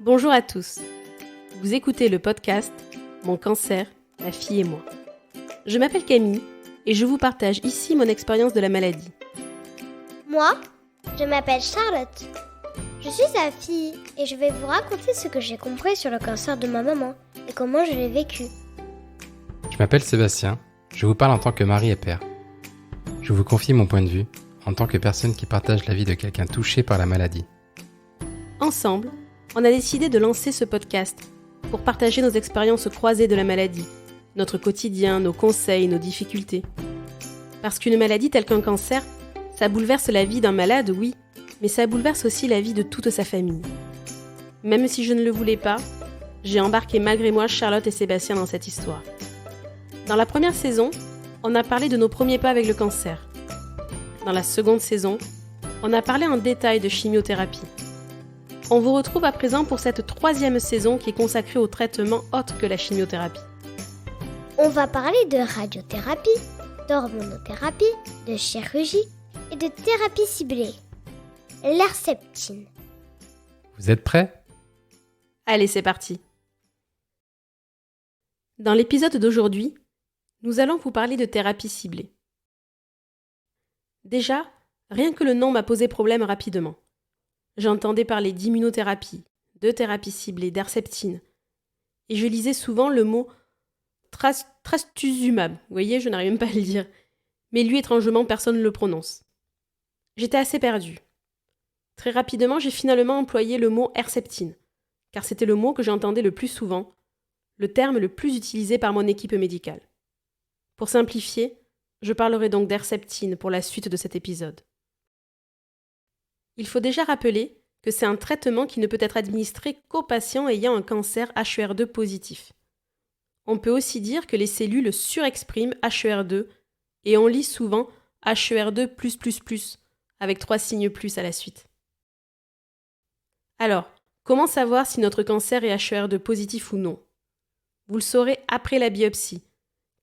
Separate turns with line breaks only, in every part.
Bonjour à tous. Vous écoutez le podcast Mon cancer, ma fille et moi. Je m'appelle Camille et je vous partage ici mon expérience de la maladie.
Moi, je m'appelle Charlotte. Je suis sa fille et je vais vous raconter ce que j'ai compris sur le cancer de ma maman et comment je l'ai vécu.
Je m'appelle Sébastien, je vous parle en tant que mari et père. Je vous confie mon point de vue en tant que personne qui partage la vie de quelqu'un touché par la maladie.
Ensemble, on a décidé de lancer ce podcast pour partager nos expériences croisées de la maladie, notre quotidien, nos conseils, nos difficultés. Parce qu'une maladie telle qu'un cancer, ça bouleverse la vie d'un malade, oui, mais ça bouleverse aussi la vie de toute sa famille. Même si je ne le voulais pas, j'ai embarqué malgré moi Charlotte et Sébastien dans cette histoire. Dans la première saison, on a parlé de nos premiers pas avec le cancer. Dans la seconde saison, on a parlé en détail de chimiothérapie. On vous retrouve à présent pour cette troisième saison qui est consacrée aux traitements autres que la chimiothérapie.
On va parler de radiothérapie, d'hormonothérapie, de chirurgie et de thérapie ciblée. L'Herceptine.
Vous êtes prêts ?
Allez, c'est parti. Dans l'épisode d'aujourd'hui, nous allons vous parler de thérapie ciblée. Déjà, rien que le nom m'a posé problème rapidement. J'entendais parler d'immunothérapie, de thérapie ciblée, d'Herceptine. Et je lisais souvent le mot trastuzumab. Vous voyez, je n'arrive même pas à le dire. Mais lui, étrangement, personne ne le prononce. J'étais assez perdue. Très rapidement, j'ai finalement employé le mot Herceptine, car c'était le mot que j'entendais le plus souvent, le terme le plus utilisé par mon équipe médicale. Pour simplifier, je parlerai donc d'Herceptine pour la suite de cet épisode. Il faut déjà rappeler que c'est un traitement qui ne peut être administré qu'aux patients ayant un cancer HER2 positif. On peut aussi dire que les cellules surexpriment HER2 et on lit souvent HER2+++, avec 3 signes plus à la suite. Alors, comment savoir si notre cancer est HER2 positif ou non ? Vous le saurez après la biopsie,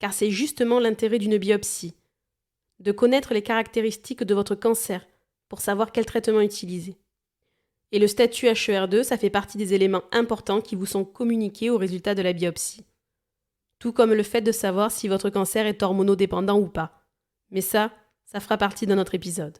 car c'est justement l'intérêt d'une biopsie, de connaître les caractéristiques de votre cancer pour savoir quel traitement utiliser. Et le statut HER2, ça fait partie des éléments importants qui vous sont communiqués au résultat de la biopsie. Tout comme le fait de savoir si votre cancer est hormonodépendant ou pas. Mais ça fera partie de notre épisode.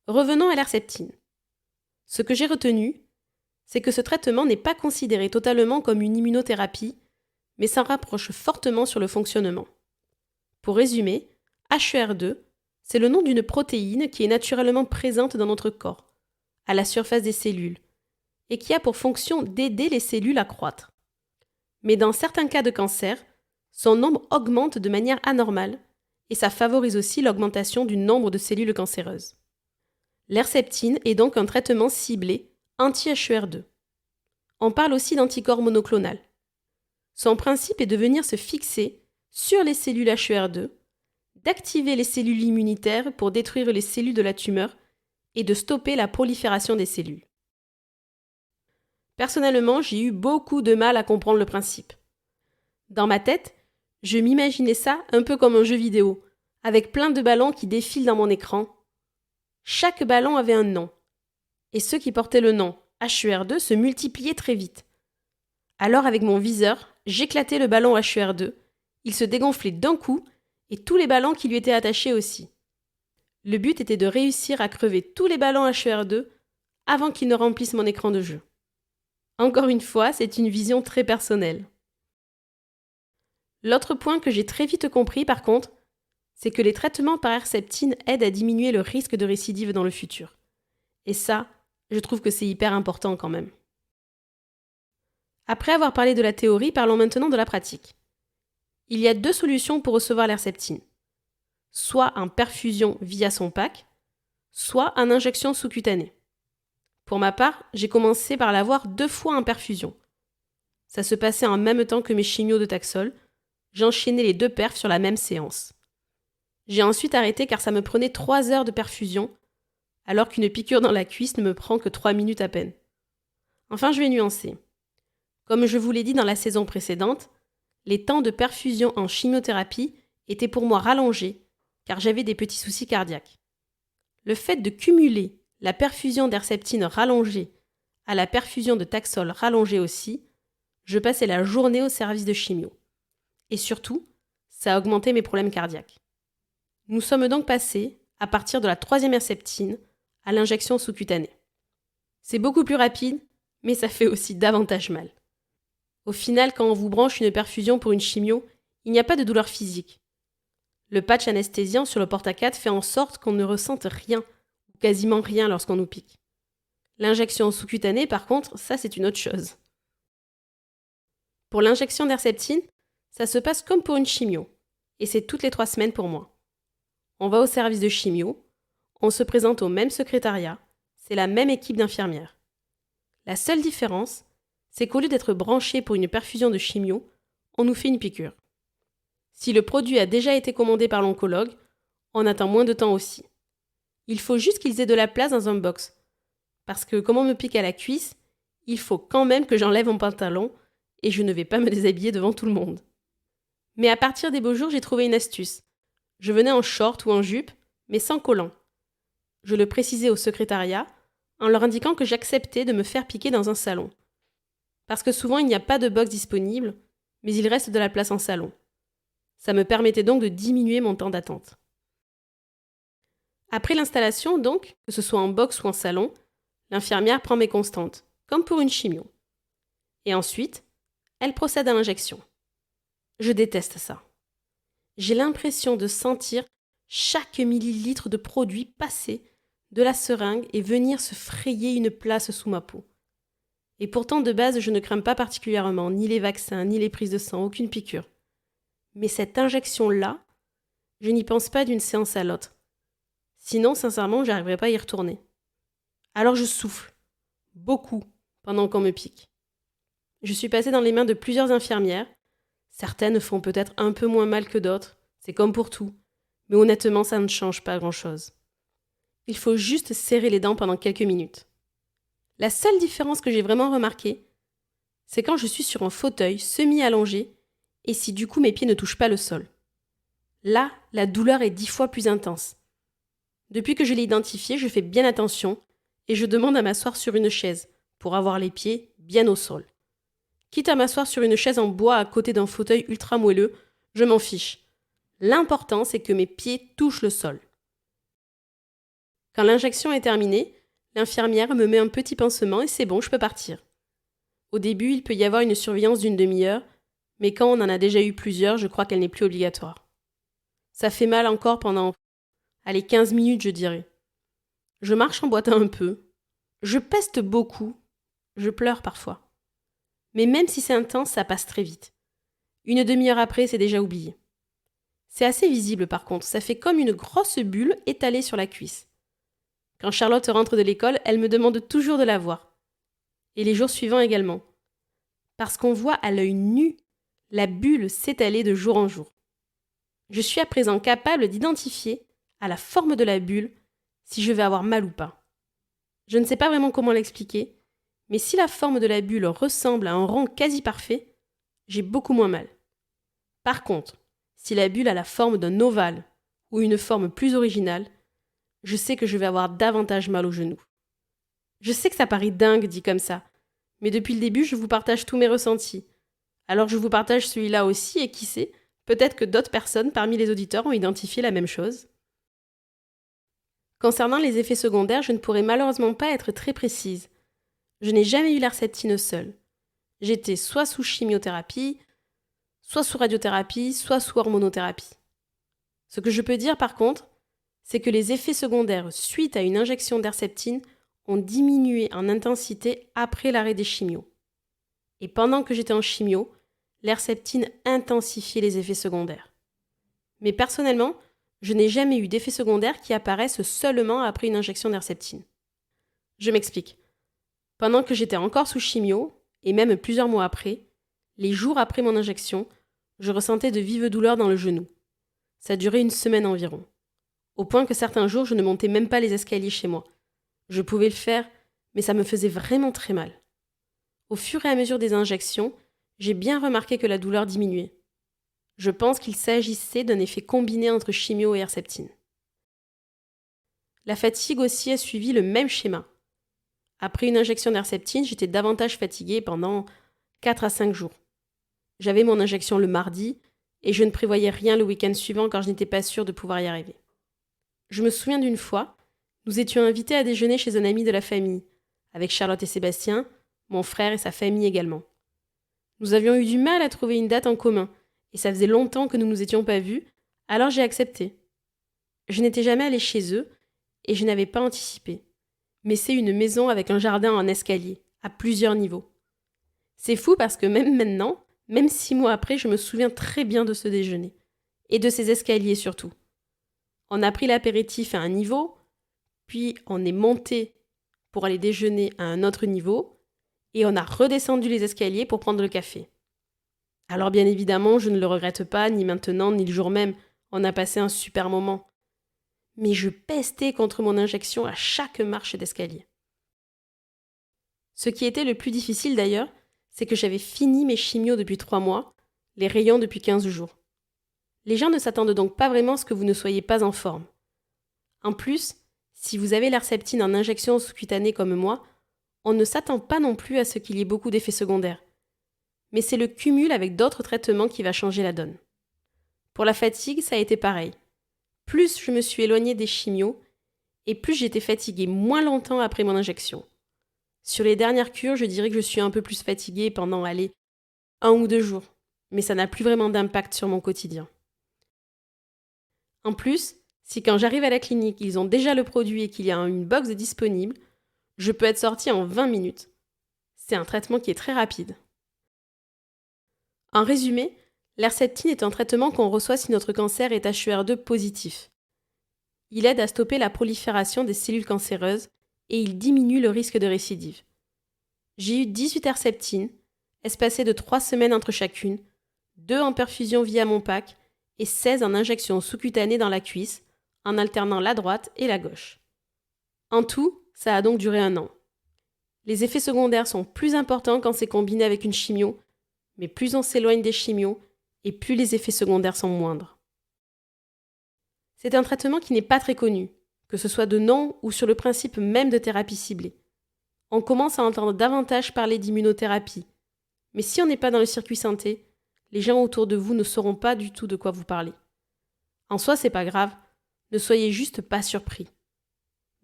Revenons à l'Herceptine. Ce que j'ai retenu, c'est que ce traitement n'est pas considéré totalement comme une immunothérapie, mais s'en rapproche fortement sur le fonctionnement. Pour résumer, HER2, c'est le nom d'une protéine qui est naturellement présente dans notre corps, à la surface des cellules, et qui a pour fonction d'aider les cellules à croître. Mais dans certains cas de cancer, son nombre augmente de manière anormale, et ça favorise aussi l'augmentation du nombre de cellules cancéreuses. L'Herceptine est donc un traitement ciblé anti-HER2. On parle aussi d'anticorps monoclonal. Son principe est de venir se fixer sur les cellules HER2, d'activer les cellules immunitaires pour détruire les cellules de la tumeur et de stopper la prolifération des cellules. Personnellement, j'ai eu beaucoup de mal à comprendre le principe. Dans ma tête, je m'imaginais ça un peu comme un jeu vidéo, avec plein de ballons qui défilent dans mon écran. Chaque ballon avait un nom, et ceux qui portaient le nom HER2 se multipliaient très vite. Alors avec mon viseur, j'éclatais le ballon HER2, il se dégonflait d'un coup, et tous les ballons qui lui étaient attachés aussi. Le but était de réussir à crever tous les ballons HER2 avant qu'ils ne remplissent mon écran de jeu. Encore une fois, c'est une vision très personnelle. L'autre point que j'ai très vite compris par contre, c'est que les traitements par Herceptine aident à diminuer le risque de récidive dans le futur. Et ça, je trouve que c'est hyper important quand même. Après avoir parlé de la théorie, parlons maintenant de la pratique. Il y a 2 solutions pour recevoir l'Herceptine. Soit en perfusion via son pack, soit en injection sous-cutanée. Pour ma part, j'ai commencé par l'avoir 2 fois en perfusion. Ça se passait en même temps que mes chimios de Taxol, j'enchaînais les 2 perfs sur la même séance. J'ai ensuite arrêté car ça me prenait 3 heures de perfusion, alors qu'une piqûre dans la cuisse ne me prend que 3 minutes à peine. Enfin, je vais nuancer. Comme je vous l'ai dit dans la saison précédente, les temps de perfusion en chimiothérapie étaient pour moi rallongés, car j'avais des petits soucis cardiaques. Le fait de cumuler la perfusion d'Herceptine rallongée à la perfusion de Taxol rallongée aussi, je passais la journée au service de chimio. Et surtout, ça a augmenté mes problèmes cardiaques. Nous sommes donc passés, à partir de la 3e Herceptine, à l'injection sous-cutanée. C'est beaucoup plus rapide, mais ça fait aussi davantage mal. Au final, quand on vous branche une perfusion pour une chimio, il n'y a pas de douleur physique. Le patch anesthésiant sur le porte-à-4 fait en sorte qu'on ne ressente rien, ou quasiment rien lorsqu'on nous pique. L'injection sous-cutanée, par contre, ça c'est une autre chose. Pour l'injection d'Herceptine, ça se passe comme pour une chimio, et c'est toutes les 3 semaines pour moi. On va au service de chimio, on se présente au même secrétariat, c'est la même équipe d'infirmières. La seule différence, c'est qu'au lieu d'être branché pour une perfusion de chimio, on nous fait une piqûre. Si le produit a déjà été commandé par l'oncologue, on attend moins de temps aussi. Il faut juste qu'ils aient de la place dans un box, parce que comme on me pique à la cuisse, il faut quand même que j'enlève mon pantalon et je ne vais pas me déshabiller devant tout le monde. Mais à partir des beaux jours, j'ai trouvé une astuce. Je venais en short ou en jupe, mais sans collant. Je le précisais au secrétariat en leur indiquant que j'acceptais de me faire piquer dans un salon. Parce que souvent il n'y a pas de box disponible, mais il reste de la place en salon. Ça me permettait donc de diminuer mon temps d'attente. Après l'installation donc, que ce soit en box ou en salon, l'infirmière prend mes constantes, comme pour une chimio. Et ensuite, elle procède à l'injection. Je déteste ça. J'ai l'impression de sentir chaque millilitre de produit passer de la seringue et venir se frayer une place sous ma peau. Et pourtant, de base, je ne crains pas particulièrement ni les vaccins, ni les prises de sang, aucune piqûre. Mais cette injection-là, je n'y pense pas d'une séance à l'autre. Sinon, sincèrement, j'arriverais pas à y retourner. Alors je souffle, beaucoup, pendant qu'on me pique. Je suis passée dans les mains de plusieurs infirmières. Certaines font peut-être un peu moins mal que d'autres, c'est comme pour tout. Mais honnêtement, ça ne change pas grand-chose. Il faut juste serrer les dents pendant quelques minutes. La seule différence que j'ai vraiment remarquée, c'est quand je suis sur un fauteuil semi-allongé et si du coup mes pieds ne touchent pas le sol. Là, la douleur est 10 fois plus intense. Depuis que je l'ai identifié, je fais bien attention et je demande à m'asseoir sur une chaise pour avoir les pieds bien au sol. Quitte à m'asseoir sur une chaise en bois à côté d'un fauteuil ultra moelleux, je m'en fiche. L'important, c'est que mes pieds touchent le sol. Quand l'injection est terminée, l'infirmière me met un petit pansement et c'est bon, je peux partir. Au début, il peut y avoir une surveillance d'une demi-heure, mais quand on en a déjà eu plusieurs, je crois qu'elle n'est plus obligatoire. Ça fait mal encore pendant, 15 minutes, je dirais. Je marche en boitant un peu. Je peste beaucoup. Je pleure parfois. Mais même si c'est intense, ça passe très vite. Une demi-heure après, c'est déjà oublié. C'est assez visible par contre, ça fait comme une grosse bulle étalée sur la cuisse. Quand Charlotte rentre de l'école, elle me demande toujours de la voir. Et les jours suivants également. Parce qu'on voit à l'œil nu la bulle s'étaler de jour en jour. Je suis à présent capable d'identifier, à la forme de la bulle, si je vais avoir mal ou pas. Je ne sais pas vraiment comment l'expliquer, mais si la forme de la bulle ressemble à un rond quasi parfait, j'ai beaucoup moins mal. Par contre, si la bulle a la forme d'un ovale ou une forme plus originale, je sais que je vais avoir davantage mal au genou. Je sais que ça paraît dingue dit comme ça, mais depuis le début, je vous partage tous mes ressentis. Alors je vous partage celui-là aussi et qui sait, peut-être que d'autres personnes parmi les auditeurs ont identifié la même chose. Concernant les effets secondaires, je ne pourrais malheureusement pas être très précise. Je n'ai jamais eu l'herceptine seule. J'étais soit sous chimiothérapie, soit sous radiothérapie, soit sous hormonothérapie. Ce que je peux dire par contre, c'est que les effets secondaires suite à une injection d'herceptine ont diminué en intensité après l'arrêt des chimios. Et pendant que j'étais en chimio, l'herceptine intensifiait les effets secondaires. Mais personnellement, je n'ai jamais eu d'effets secondaires qui apparaissent seulement après une injection d'herceptine. Je m'explique. Pendant que j'étais encore sous chimio, et même plusieurs mois après, les jours après mon injection, je ressentais de vives douleurs dans le genou. Ça durait une semaine environ. Au point que certains jours, je ne montais même pas les escaliers chez moi. Je pouvais le faire, mais ça me faisait vraiment très mal. Au fur et à mesure des injections, j'ai bien remarqué que la douleur diminuait. Je pense qu'il s'agissait d'un effet combiné entre chimio et herceptine. La fatigue aussi a suivi le même schéma. Après une injection d'Herceptine, j'étais davantage fatiguée pendant 4 à 5 jours. J'avais mon injection le mardi et je ne prévoyais rien le week-end suivant car je n'étais pas sûre de pouvoir y arriver. Je me souviens d'une fois, nous étions invités à déjeuner chez un ami de la famille, avec Charlotte et Sébastien, mon frère et sa famille également. Nous avions eu du mal à trouver une date en commun, et ça faisait longtemps que nous ne nous étions pas vus, alors j'ai accepté. Je n'étais jamais allée chez eux, et je n'avais pas anticipé. Mais c'est une maison avec un jardin en escalier, à plusieurs niveaux. C'est fou parce que même maintenant, même 6 mois après, je me souviens très bien de ce déjeuner, et de ces escaliers surtout. On a pris l'apéritif à un niveau, puis on est monté pour aller déjeuner à un autre niveau, et on a redescendu les escaliers pour prendre le café. Alors bien évidemment, je ne le regrette pas, ni maintenant, ni le jour même, on a passé un super moment. Mais je pestais contre mon injection à chaque marche d'escalier. Ce qui était le plus difficile d'ailleurs, c'est que j'avais fini mes chimios depuis 3 mois, les rayons depuis 15 jours. Les gens ne s'attendent donc pas vraiment à ce que vous ne soyez pas en forme. En plus, si vous avez l'Herceptine en injection sous-cutanée comme moi, on ne s'attend pas non plus à ce qu'il y ait beaucoup d'effets secondaires. Mais c'est le cumul avec d'autres traitements qui va changer la donne. Pour la fatigue, ça a été pareil. Plus je me suis éloignée des chimios, et plus j'étais fatiguée moins longtemps après mon injection. Sur les dernières cures, je dirais que je suis un peu plus fatiguée pendant, 1 ou 2 jours, mais ça n'a plus vraiment d'impact sur mon quotidien. En plus, si quand j'arrive à la clinique, ils ont déjà le produit et qu'il y a une box disponible, je peux être sortie en 20 minutes. C'est un traitement qui est très rapide. En résumé, l'Herceptine est un traitement qu'on reçoit si notre cancer est HER2 positif. Il aide à stopper la prolifération des cellules cancéreuses et il diminue le risque de récidive. J'ai eu 18 Herceptines, espacées de 3 semaines entre chacune, 2 en perfusion via mon pack et 16 en injection sous-cutanée dans la cuisse, en alternant la droite et la gauche. En tout, ça a donc duré 1 an. Les effets secondaires sont plus importants quand c'est combiné avec une chimio, mais plus on s'éloigne des chimios, et plus les effets secondaires sont moindres. C'est un traitement qui n'est pas très connu, que ce soit de nom ou sur le principe même de thérapie ciblée. On commence à entendre davantage parler d'immunothérapie, mais si on n'est pas dans le circuit santé, les gens autour de vous ne sauront pas du tout de quoi vous parlez. En soi, c'est pas grave, ne soyez juste pas surpris.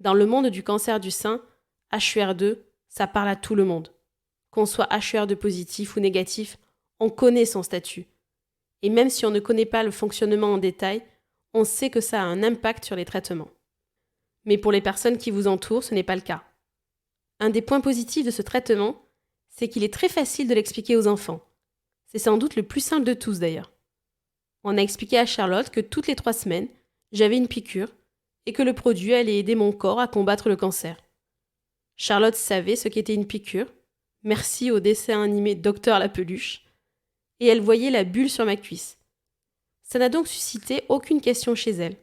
Dans le monde du cancer du sein, HER2, ça parle à tout le monde. Qu'on soit HER2 positif ou négatif, on connaît son statut. Et même si on ne connaît pas le fonctionnement en détail, on sait que ça a un impact sur les traitements. Mais pour les personnes qui vous entourent, ce n'est pas le cas. Un des points positifs de ce traitement, c'est qu'il est très facile de l'expliquer aux enfants. C'est sans doute le plus simple de tous d'ailleurs. On a expliqué à Charlotte que toutes les 3 semaines, j'avais une piqûre et que le produit allait aider mon corps à combattre le cancer. Charlotte savait ce qu'était une piqûre, merci au dessin animé Docteur la Peluche, et elle voyait la bulle sur ma cuisse. Ça n'a donc suscité aucune question chez elle.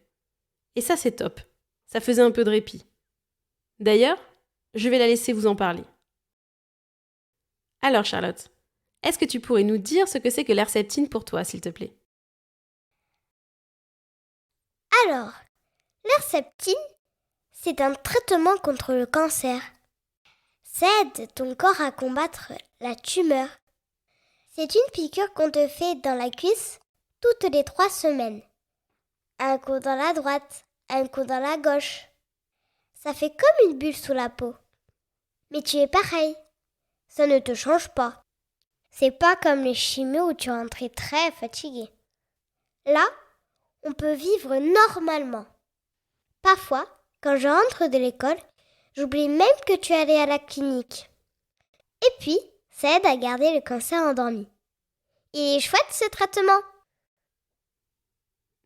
Et ça c'est top, ça faisait un peu de répit. D'ailleurs, je vais la laisser vous en parler. Alors Charlotte, est-ce que tu pourrais nous dire ce que c'est que l'Herceptine pour toi, s'il te plaît ?
Alors, l'Herceptine, c'est un traitement contre le cancer. Ça aide ton corps à combattre la tumeur. C'est une piqûre qu'on te fait dans la cuisse toutes les 3 semaines. Un coup dans la droite, un coup dans la gauche. Ça fait comme une bulle sous la peau. Mais tu es pareil. Ça ne te change pas. C'est pas comme les chimios où tu es rentré très fatigué. Là, on peut vivre normalement. Parfois, quand je rentre de l'école, j'oublie même que tu es allé à la clinique. Et puis, ça aide à garder le cancer endormi. Il est chouette ce traitement.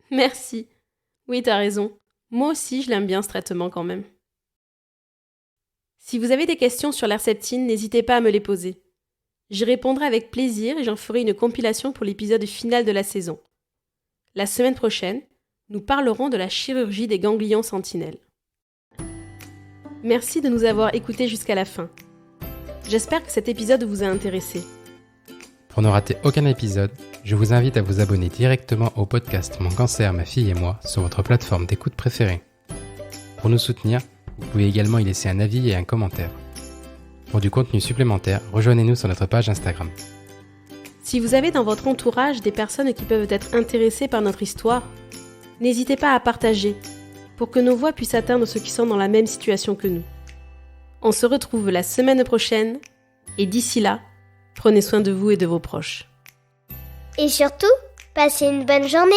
Merci. Oui, t'as raison. Moi aussi, je l'aime bien ce traitement quand même. Si vous avez des questions sur l'Herceptine, n'hésitez pas à me les poser. J'y répondrai avec plaisir et j'en ferai une compilation pour l'épisode final de la saison. La semaine prochaine, nous parlerons de la chirurgie des ganglions sentinelles. Merci de nous avoir écoutés jusqu'à la fin. J'espère que cet épisode vous a intéressé.
Pour ne rater aucun épisode, je vous invite à vous abonner directement au podcast Mon cancer, ma fille et moi sur votre plateforme d'écoute préférée. Pour nous soutenir, vous pouvez également y laisser un avis et un commentaire. Pour du contenu supplémentaire, rejoignez-nous sur notre page Instagram.
Si vous avez dans votre entourage des personnes qui peuvent être intéressées par notre histoire, n'hésitez pas à partager pour que nos voix puissent atteindre ceux qui sont dans la même situation que nous. On se retrouve la semaine prochaine et d'ici là, prenez soin de vous et de vos proches.
Et surtout, passez une bonne journée.